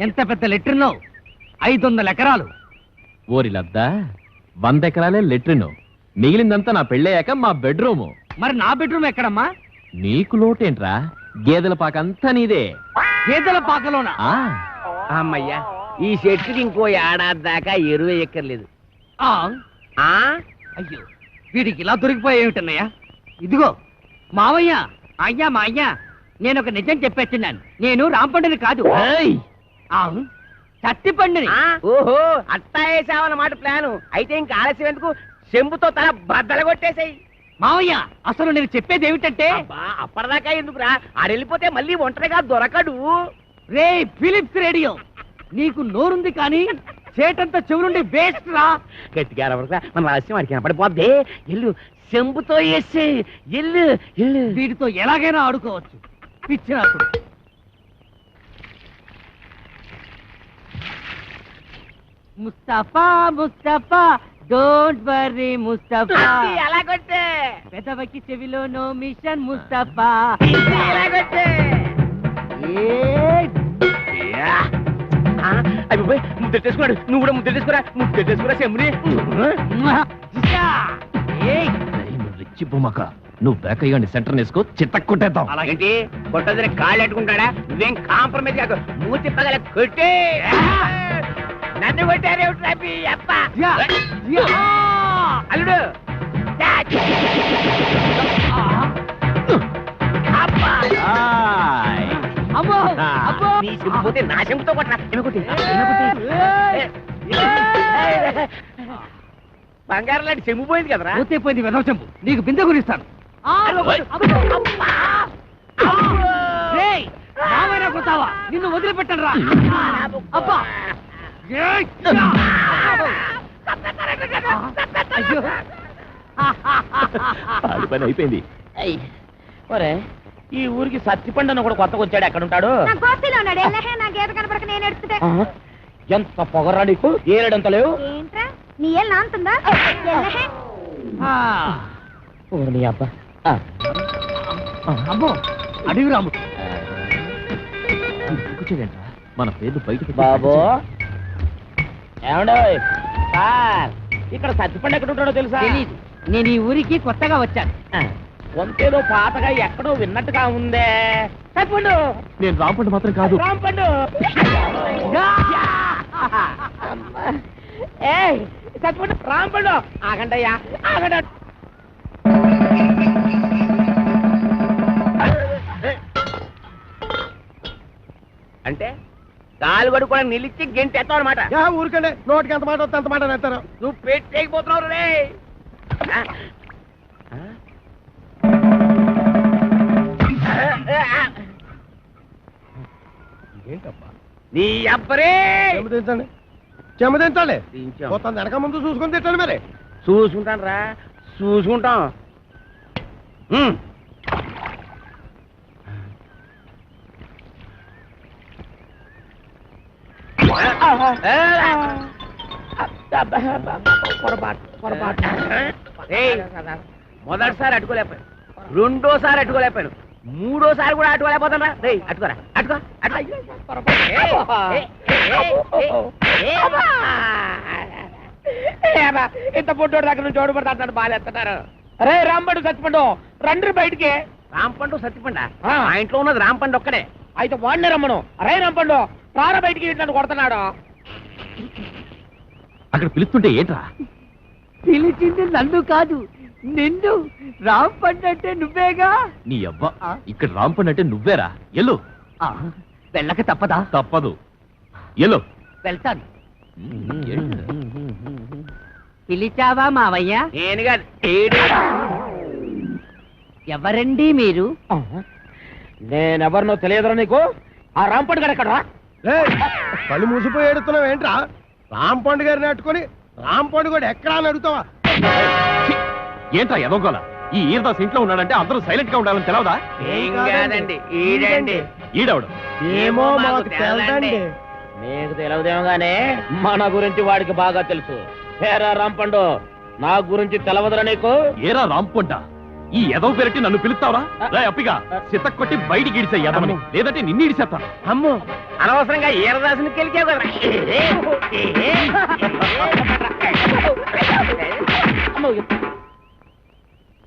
ఎంత పెద్ద లెట్రినో 500 ఎకరాలు. ఓరి లద్దా 100 ఎకరాలే లెట్రిను, మిగిలిందంతా నా పెళ్ళయ్యాక మా బెడ్రూము. మరి నా బెడ్రూమ్ ఎక్కడమ్మా? నీకు లోటేంట్రా, గేదెల పాకంతా నీదే. గేదెల పాకలోనా? అమ్మయ్యా, ఈ చెట్టుకి ఇంకో ఏడాది దాకా ఎరువు ఎక్కర్లేదు. అయ్యో, వీడికి ఇలా దొరికిపోయా ఏమిటన్నయ్యా? ఇదిగో మావయ్య, అయ్యా మా అయ్యా, నేను ఒక నిజం చెప్పేస్తున్నాను. నేను రాంపండుని కాదు, సత్తిపండుని. ఓహో, అట్టా వేసావన్నమాట ప్లాను. అయితే ఇంకా ఆలస్యం ఎందుకు, చెంబుతో తల బద్దలు కొట్టేసాయి. మావయ్య, అసలు నేను చెప్పేది ఏమిటంటే, అప్పటిదాకా ఎందుకురా, ఆడెళ్ళిపోతే మళ్ళీ ఒంటరిగా దొరకడు. రే ఫిలిప్స్ రేడియో, నీకు నోరుంది కానీ చేటంతా చెవులుండి వేస్ట్ రా. గట్టిగా మన రహస్యం వాడికి కనపడిపోద్ది. ఎల్లు, చెంబుతో వేసే, ఎల్లు ఎల్లు. వీటితో ఎలాగైనా ఆడుకోవచ్చు. పిచ్చినాకుడు. ముస్తఫా ముస్తఫా డోంట్ వర్రీ ముస్తఫా, ఎలాగొట్టే పెదవకి చెవిలో నో మిషన్ ముస్తఫా. ఎలాగొట్టే అయిపోయి ముద్దెట్టేసుకున్నాడు. నువ్వు కూడా ముద్దెట్టేసుకురా, ముద్దెట్టేసుకురా చెంబుని. రెచ్చిపోమాక, నువ్వు బేకయ్యాన్ని సెంటర్ వేసుకో, చిత్తక్కొట్టేద్దాం. అలాగేంటి, కొట్టదని కాళ్ళు ఎట్టుకుంటాడా? నువ్వేం కాంప్రమైజ్ కాదు, మూతి పగల కొట్టే. నన్ను కొట్టారే అల్లుడు. నీ చెంపుపోతే నా చెంపుతో కొట్టా. బంగారం లాంటి చెంపు పోయింది కదరా. పోతే పోయింది వెదవ చెంపు, నీకు బిందె గురిస్తాను. కొడతావా? నిన్ను వదిలిపెట్టను రా. అబ్బా, పని అయిపోయింది. ఒరే, ఈ ఊరికి సత్తిపండు కూడా కొత్తగా వచ్చాడు. ఎక్కడ ఉంటాడు? ఎంత పొగరా నీకు, ఏడంత లేవు. నీ అబ్బా, అమ్మో అడివి రాముడు. మన పేర్లు బయటకు. బాబు ఏమండో సార్, ఇక్కడ సత్తిపండు ఎక్కడ ఉంటాడో తెలుసా? తెలీదు, నేను ఈ ఊరికి కొత్తగా వచ్చాను. వంతేదో పాతగా ఎక్కడో విన్నట్టుగా ఉందే. సత్తిపండు. నేను రాంపండు మాత్రం కాదు. రాంపండు. సత్తిపండు, రాంపండు. ఆగండయ్యా, ఆగండి. అంటే కాలు గడు కూడా నిలిచి గెంటి ఎత్తావు అనమాట. ఊరికండి, నోటికి ఎంత మాట వస్తే అంత మాట ఎత్తారు. నువ్వు పెట్టేకపోతున్నావు రే. ఏంటబ్బా నీ అబ్బరే. చెమ్మదించండి, చెమ్మదించండి. మొత్తం వెనక ముందు చూసుకొని తిట్టండి. మరి చూసుకుంటాను రా, చూసుకుంటాం. మొదటిసారి అట్టుకోలేకపోయాను, రెండోసారి అట్టుకోలేకపోయాను, మూడోసారి కూడా అట్టుకోలేకపోతాను. రే అట్టుకోరా, అట్టుకో. ఇంత పొట్టోడు దగ్గర నుంచి ఓడిపడతాడు. బాగాలేస్తున్నారు. రే రాంపండు, సత్తిపండు రండి బయటికి. రాంపండు, సత్తిపండు ఆ ఇంట్లో ఉన్నది రాంపండు ఒక్కడే. అయితే వాడిని రమ్మను. రే రాంపండు, రార బయటికి, నన్ను కొడుతున్నాడు. అక్కడ పిలుస్తుంటే ఏంట్రా? పిలిచింది నన్ను కాదు, నిన్ను. రాంపండు అంటే నువ్వేగా. నీ అబ్బా, ఇక్కడ రాంపండు అంటే నువ్వేరా. ఎల్లు. వెళ్ళక తప్పదా? తప్పదు, ఎల్లు. వెళ్తాను. పిలిచావా మావయ్య? నేను కాదు. ఎవరండి మీరు? నేనెవరినో తెలియదురా నీకు. ఆ రాంపండు గారు ఎక్కడ? కళ్ళు మూసిపోయి ఏడుతున్నావు ఏంట్రా? రాంపండు గారిని అట్టుకొని రాంపండు కూడా ఎక్కడా అని అడుగుతావా? ఏంట్రా ఎదగోలా? ఈ ఈరదాస్ ఇంట్లో ఉన్నాడంటే అందరూ సైలెంట్ గా ఉండాలని తెలవదా? ఈడవడు ఏమో మాకు తెలదండి. నీకు తెలవదేమో గానే మన గురించి వాడికి బాగా తెలుసు. ఏరా రాంపండు, నా గురించి తెలవదురా నీకు? ఏరా రాంపండ, ఈ ఎదవ పెరటి నన్ను పిలుస్తావరా రా అప్పిగా సిత కొట్టి బయటికి ఇడిసే ఎదవని లేదంటే నిన్ను ఇడిసేస్తాను. అమ్ము అనవసరంగా ఈరదాసుని కెలికావు కదా.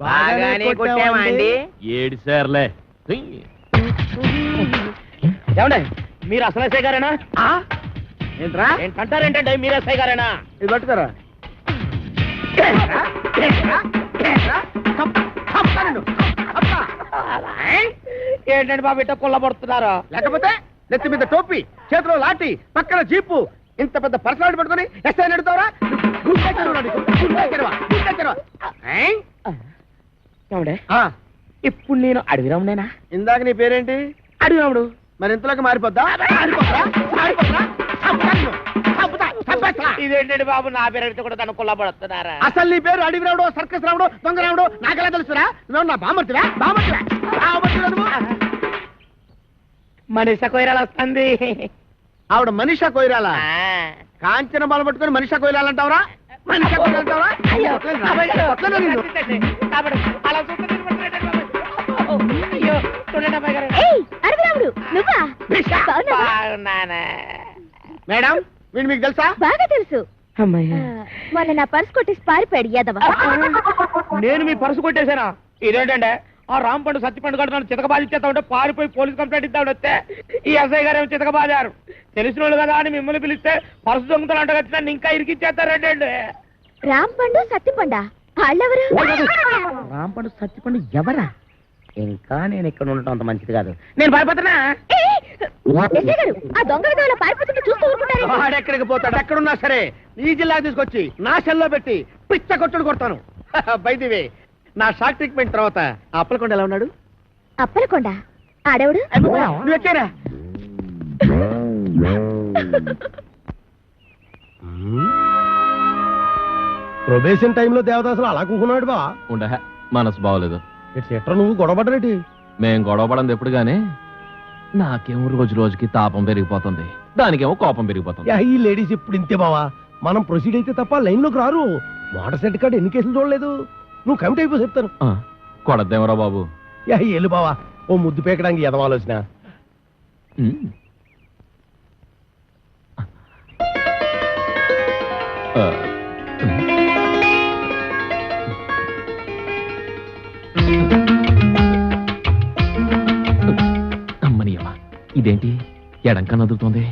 బాగానే కొట్టావా అండి? ఏడిసార్లే. ఏమండి మీరు అసలు ఎస్ఐ గారేనా? ఏంట్రా ఏంటంటారేంటండి మీరు ఎస్ఐ గారేనా? ఇది పట్టుకోరా. ఏంటండి బాబు ఇట్ట కొల్లబడుతున్నారు? లేకపోతే నెత్తి మీద టోపీ, చేతిలో లాఠీ, పక్కన జీపు, ఇంత పెద్ద పర్సనాలిటీ పట్టుకొని ఎస్ఐ అడుగుతావరా? ఇప్పుడు నేను అడవిరామునేనా? ఇందాక నీ పేరేంటి? అడవిరాముడు. మరి ఇంతలోకి మారిపోద్దా? ఇదేంటండి బాబు నా పేరు అడిగితే కూడా తను కొల్లబడుతున్నారా? అసలు నీ పేరు అడవి రావుడు, సర్కస్ రావుడు, దొంగ రావుడు నాకెలా తెలుసురా? నువ్వు నా బామర్తివా? మనీషా కొయిరాల వస్తుంది. ఆవిడ మనీషా కొయిరాల? కాంచన బాల పట్టుకొని మనీషా కొయిరాలంటావరా? మేడం వీడు మీకు తెలుసా? బాగా తెలుసు. మొన్న నా పర్స్ కొట్టేసి పారిపోయాడు యాదవ. నేను మీ పర్సు కొట్టేశానా? ఇదేంటంటే ఆ రాంపండు సత్తిపండు గడు నన్ను చితకబాదిచ్చేస్తా ఉంటే పారిపోయి పోలీస్ కంప్లైంట్ ఇద్దామని వస్తే ఈ ఎస్ఐ గారు ఏమో చితకబాదారు. తెలిసిన వాళ్ళు కదా అని మిమ్మల్ని పిలిస్తే పర్సు దొంగతలు అంట నన్ను ఇంకా ఇరికిచ్చేస్తారంటే. రాంపండు సత్తిపండా వాళ్ళెవరు? రాంపండు సత్తిపండు ఎవరా? ఇంకా నేను ఇక్కడ ఉండటం అంత మంచిది కాదు. నేను భయపడుతున్నా. ఆ దొంగ విధాలు పారిపోతుంటే చూస్తూ ఊరుకుంటారు. వాడెక్కడికి పోతాడు? ఎక్కడున్నా సరే ఈ జిల్లా తీసుకొచ్చి నా సెల్లో పెట్టి పిచ్చ కొట్టుడు కొడతాను. బైదివే నా షాక్ ట్రీట్మెంట్ తర్వాత అప్పలకొండ ఎలా ఉన్నాడు? అప్పలకొండ ఆడవుడు? నువ్వు ఎక్కారా? ప్రొబేషన్ టైంలో దేవదాసులు అలా కూకున్నాడు బా. ఉండ మనసు బాగోలేదు. ఎట్రా నువ్వు గొడవపడరేటి? మేం గొడవపడంది ఎప్పుడు గానీ నాకేమో రోజు రోజుకి తాపం పెరిగిపోతుంది, దానికేమో కోపం పెరిగిపోతుంది. ఈ లేడీస్ ఇప్పుడు ఇంతే బావా. మనం ప్రొసీడ్ అయితే తప్ప లైన్ లోకి రారు. వాటర్ సెట్ కార్డు ఎన్ని కేసులు చూడలేదు. నువ్వు కమిట్ అయిపో చెప్తాను. కొడద్దేమరా బాబు. ఎల్లు బావా, ఓ ముద్దు పేకడానికి ఎదవాలోచన. అమ్మనియమ్మా, ఇదేంటి ఎడంక నదులుతోంది?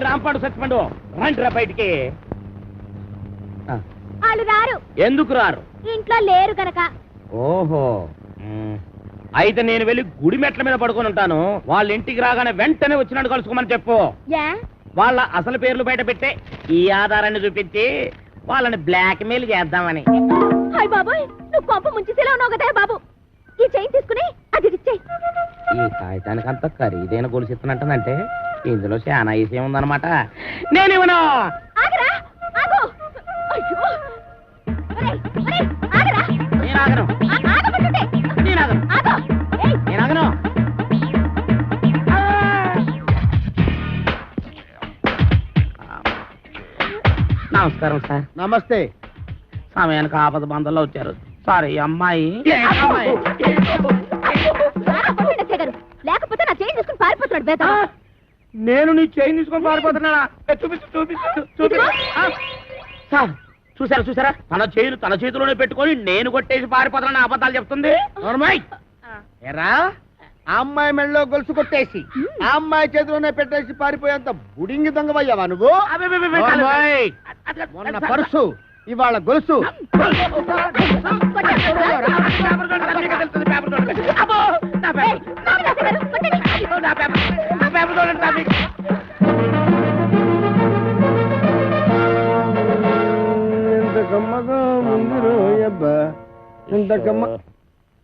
రాంపండు సత్తిపండు రండిరా బయటికి. వాళ్ళు రారు. ఎందుకు రారు? ఇంట్లో లేరు గనక. ఓహో, అయితే నేను వెళ్ళి గుడి మెట్ల మీద పడుకొని ఉంటాను. వాళ్ళ ఇంటికి రాగానే వెంటనే వచ్చినట్టు కలుసుకోమని చెప్పు. వాళ్ళ అసలు పేర్లు బయట పెట్టే ఈ ఆధారాన్ని చూపించి వాళ్ళని బ్లాక్ మెయిల్ చేద్దామని. హాయ్ బాబాయ్, నువ్వు కొంప ముంచేసేలా ఉన్నావు కదా బాబు. ఈ చైన్ తీసుకుని అది ఇచ్చేయ్. ఈ కాగితానికి అంత ఖరీదైన గొలుసు ఇస్తున్నట్టనంటే ఇందులో చాలా విషయం ఉందన్నమాట. నేనేమన్నా ఆగరా, ఆగు. అయ్యో, ఒరేయ్, ఒరేయ్, ఆగరా. నేను ఆగను. ఆగమంటుంటే. నేను ఆగను. ఆగు. ఏయ్, నేను ఆగను. నమస్కారం సార్. నమస్తే. సమయానికి ఆపద బంధంలో వచ్చారు సార్. ఈ అమ్మాయి లేకపోతే నా చైన్ తీసుకుని పారిపోతున్నాడు బేత. నేను నీ చైన్ తీసుకొని పారిపోతున్నానా? చూపించు చూపించు చూపించు. సార్ చూసారా తన చైన్ తన చేతిలోనే పెట్టుకొని నేను కొట్టేసి పారిపోతున్నా అబద్ధాలు చెప్తుంది. ఎరా, ఆ అమ్మాయి మెళ్ళలో గొలుసు కొట్టేసి ఆ అమ్మాయి చేతిలోనే పెట్టేసి పారిపోయేంత బుడింగి దొంగవయ్యావా నువ్వు? మొన్న పర్సు ఇవాళ గొలుసు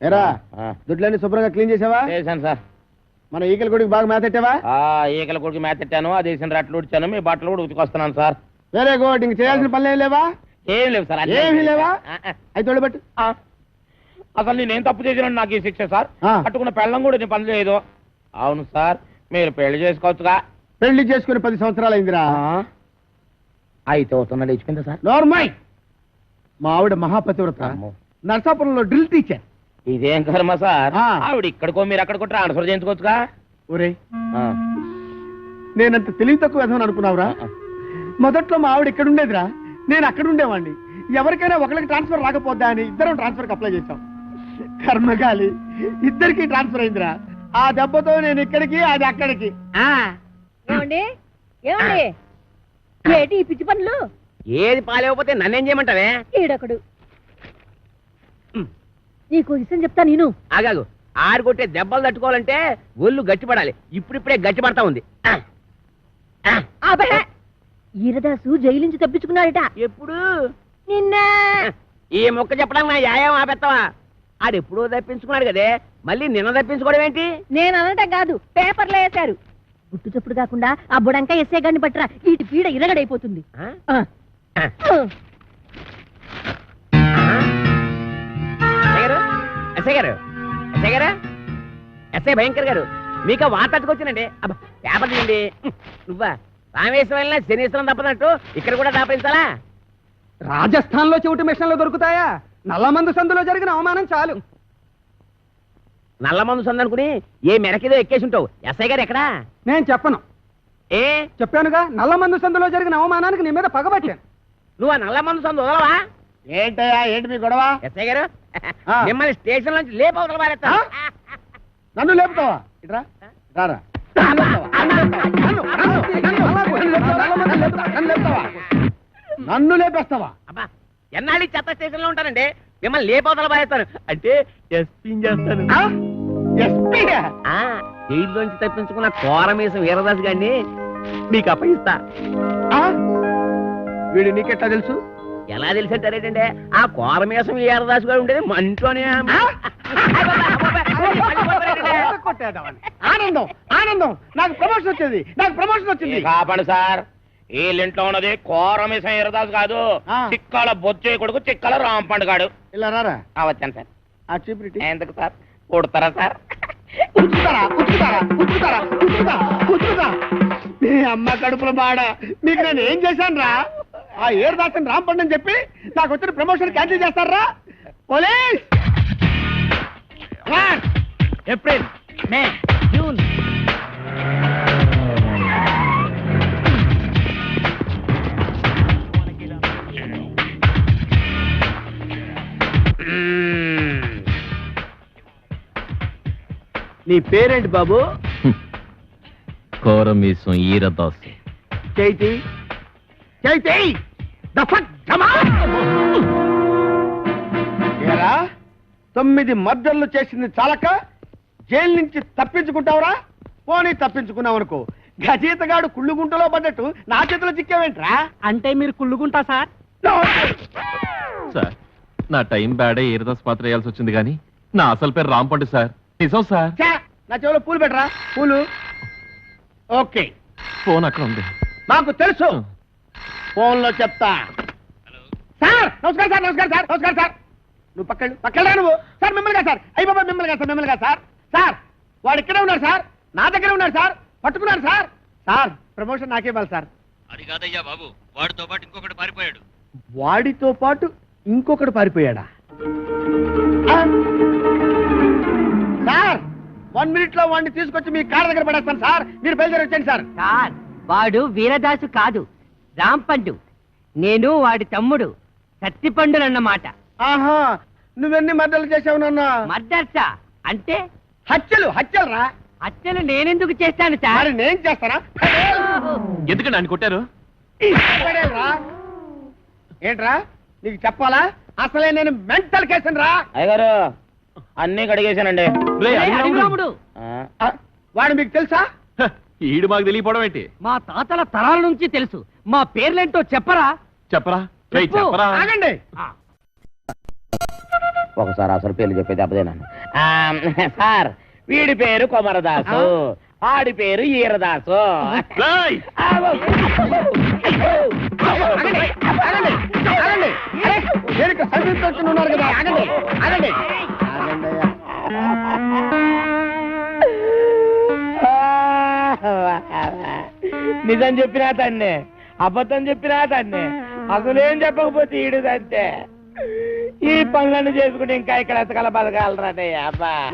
ఎరా దుడ్లన్నీ శుభ్రంగా క్లీన్ చేసావా? చేశాను సార్. మన ఈకల గుడికి బాగా మేతెట్టావా? ఈకల కొడుకు మేతెట్టాను, అది వేసిన రట్లు ఉడిచాను, మీ బట్టలు కూడా ఉతికొస్తున్నాను సార్. Very good. ఇంక చేయాల్సిన పనులు ఏం లేవా? ఏం లేవు సార్. ఏమీ లేవా? అయితే తోడబెట్టు. అసలు నేనేం తప్పు చేసినా నాకు ఈ శిక్ష సార్. కట్టుకున్న పెళ్ళం కూడా నేను పని చేయదు. అవును సార్, మీరు పెళ్లి చేసుకోవచ్చుగా. పెళ్లి చేసుకుని 10 సంవత్సరాలు అయిందిరా. అయితే అవుతున్నాడు ఇచ్చుకుందా సార్. నోర్మై. మా ఆవిడ మహాపతివ్రత, నర్సాపురంలో డ్రిల్ టీచర్. ఇదేం కర్మ సార్. ఆ. ఆవిడ ఇక్కడికో మీరు అక్కడికో ట్రాన్స్ఫర్ చేయించుకోవచ్చుగా. ఒరే, నేనంత తెలివి తక్కువ విధమని అనుకున్నావురా? మొదట్లో మా ఆవిడ ఇక్కడ ఉండేదిరా, నేను అక్కడ ఉండేవాడిని. ఎవరికైనా ఒకరికి ట్రాన్స్ఫర్ రాకపోద్దా అని ఇద్దరం ట్రాన్స్ఫర్కి అప్లై చేశాం. కర్మగాలి, ఇద్దరికి ట్రాన్స్ఫర్ అయిందిరా. ఆ దెబ్బతో నేను ఇక్కడికి, అది అక్కడికి. ఏమండి ఏమండి ఏంటి ఈ పిచ్చి పనులు? ఏది పాలేకపోతే నన్నేం చేయమంటావే? ఈడొకడు. నీకు విషయం చెప్తా నేను. ఆగాగు. ఆరు కొట్టే దెబ్బలు తట్టుకోవాలంటే ఒళ్ళు గట్టిపడాలి. ఇప్పుడిప్పుడే గట్టిపడతా ఉంది. అబ్బే, ఈరదాసు జైలు నుంచి తప్పించుకున్నాడట. ఎప్పుడు? నిన్న. ఈ మొక్క చెప్పడానికి నా యాయం ఆపెత్తావా? ఆడెప్పుడో తప్పించుకున్నాడు కదే, మళ్ళీ నిన్న తప్పించుకోవడం ఏంటి? నేను అనటం కాదు, పేపర్లో వేశారు. గుట్టు చప్పుడు కాకుండా ఆ బుడంకా ఎస్ఏ గారిని పట్టరా, ఈ పీడ ఇరగడైపోతుంది. ఎస్ఐ గారు, ఎస్ఐ గారు, ఎస్ఐ భయంకర్ గారు, మీకు వార్తకొచ్చానండి. అబ్బా, పేపర్ తీయండి. నువ్వా రామేశ్వరం వెళ్ళినా శనీశ్వరం తప్పనట్టు ఇక్కడ కూడా దాపించాలా? రాజస్థాన్ లో చెవిటి మిషన్లు దొరుకుతాయా? నల్లమందు సందులో జరిగిన అవమానం చాలు. నల్ల మందు సందనుకుని ఏ మెరకేదో ఎక్కేసి ఉంటావు. ఎస్ఐ గారు ఎక్కడా? నేను చెప్పను. ఏ చెప్పానుగా, నల్లమందు సందులో జరిగిన అవమానానికి నీ మీద పగబట్టాను. నువ్వు ఆ నల్ల మందు సందు వదలవా? ఏంటయ్యా, ఏంటి మీ గొడవ? ఎస్ఐ గారు, ఆ. మిమ్మల్ని స్టేషన్ నుంచి లేపవతల పారేస్తా. నన్ను లేపుతావా? ఇట్రా, రారా. నన్ను లేపేస్తావా? అబ్బా, ఎన్నాళ్ళు ఈ చెత్త స్టేషన్ లో ఉంటానండి. మిమ్మల్ని లేపవతల పారేస్తాను అంటే ఎస్పీ చేస్తాను. జైల్లోంచి తప్పించుకున్న కోరమీసం వీరదాస్ గారిని మీకు అప్పగిస్తా. వీడు నీకెట్లా తెలుసు? ఎలా తెలిసంటారేటండి? ఆ కోరమీసం వీరదాస్ గారు ఉండేది మన ఇంట్లోనే. ఆనందం, ఆనందం. నాకు ప్రమోషన్ వచ్చింది, నాకు ప్రమోషన్ వచ్చింది. కాపాడు సార్, వీళ్ళింట్లో ఉన్నది కోరమీసం వీరదాస్ కాదు, చిక్కల బొచ్చే కొడుకు చిక్కల రాంపండు గాడు. ఇలా రారా. వచ్చాను సార్. ఆ చీపురిటి ఎందుకు సార్? కొడతారా సార్? ఉచ్చుతారా, ఉచ్చుతారా, ఉచ్చుతారా, ఉచ్చుతా, ఉచ్చుతా. మీ అమ్మ కడుపుల బాడ, మీకు నేను ఏం చేశాను రా? ఆ ఏరుదాసని రాంపండి అని చెప్పి నాకు వచ్చిన ప్రమోషన్ క్యాన్సిల్ చేస్తారా? పోలీస్! ఏప్రిల్, మే, జూన్. నీ పేరేంటి బాబు? కోరమీసం ఈరదాసు. చైతి, చైతి, ఏరా 9 మర్డర్లు చేసింది చాలక జైలు నుంచి తప్పించుకుంటావురా? పోనీ తప్పించుకున్నావు అనుకో, గజీతగాడు కుళ్ళుగుంటలో పడ్డట్టు నా చేతిలో చిక్కావేంట్రా? అంటే మీరు కుళ్ళుకుంటా సార్? సార్, నా టైం బ్యాడే ఈరదాస్ పాత్ర వేయాల్సి వచ్చింది కానీ నా అసలు పేరు రాంపండు సార్. నిజం సార్. ఛే, నా చెవిలో పూలు పెట్టరా, పూలు. ఓకే, ఫోన్ అక్కడ ఉంది. నాకు తెలుసు, ఫోన్ లో చెప్తా. సార్ నమస్కారం సార్, నమస్కారం సార్, నమస్కారం సార్. నువ్వు పక్కడా నువ్వు. సార్ మిమ్మల్ని సార్, అయ్యి బాబా మిమ్మల్ని సార్, మిమ్మల్ని సార్. సార్ వాడు ఇక్కడే ఉన్నాడు సార్, నా దగ్గర ఉన్నాడు సార్, పట్టుకున్నాడు సార్. సార్ ప్రమోషన్ నాకే ఇవ్వాలి సార్. అది కాదయ్యా బాబు, వాడితో పాటు ఇంకొకటి పారిపోయాడు. వాడితో పాటు ఇంకొకడు పారిపోయాడా? సార్ 1 minute లో వాడిని తీసుకొచ్చి మీ కార్ దగ్గర పడేస్తాను సార్, మీరు బయలుదేరి వచ్చండి సార్. సార్, వాడు వీరదాసు కాదు, రాంపండు. నేను వాడి తమ్ముడు సత్తిపండునన్నమాట. ఆహా, నువ్వెన్ని మర్డర్లు చేసావు నాన్న? మర్డర్సా అంటే? హత్యలు, హత్యలు రా. హత్యలు నేనెందుకు చేస్తాను సార్? మరి నేను చేస్తానా? ఎందుకండి ఆయన కొట్టారు? రా. ఏంట్రా నీకు చెప్పాలా అసలే నేను మెంటల్ కేసును రా. అయ్యగారు అన్ని కడిగేశానండి. రేయ్, రేయ్, అడిగిరాముడు. అడిగిరాముడు, ఆ, వాడు మీకు తెలుసా? హ, ఈడు మాకు తెలియపోవడం ఏంటి? మా తాతల తరాల నుంచి తెలుసు. మా పేర్లేంటో చెప్పరా? చెప్పరా రేయ్, చెప్పు. చెప్పరా ఆగండి. ఒకసారి అసలు పేర్లు చెప్పేది అబ్బదేనాను. సార్ వీడి పేరు కొమరదాసు, ఆడి పేరు ఈరదాసు. రేయ్, ఆగండి, ఆగండి, ఆగండి. అరే, నేను ఇక్కడ సర్వీస్ ఇన్స్పెక్టర్ ఉన్నారు కదా, ఆగండి, ఆగండి, ఆగండి అయ్యా. నిజం చెప్పినా తన్నే, అబద్ధం చెప్పినా తన్నే, అసలేం చెప్పకపోతే ఈడుదంతే. ఈ పనులన్నీ చేసుకుంటే ఇంకా ఇక్కడ ఎతకల బతకాలరా అబ్బా.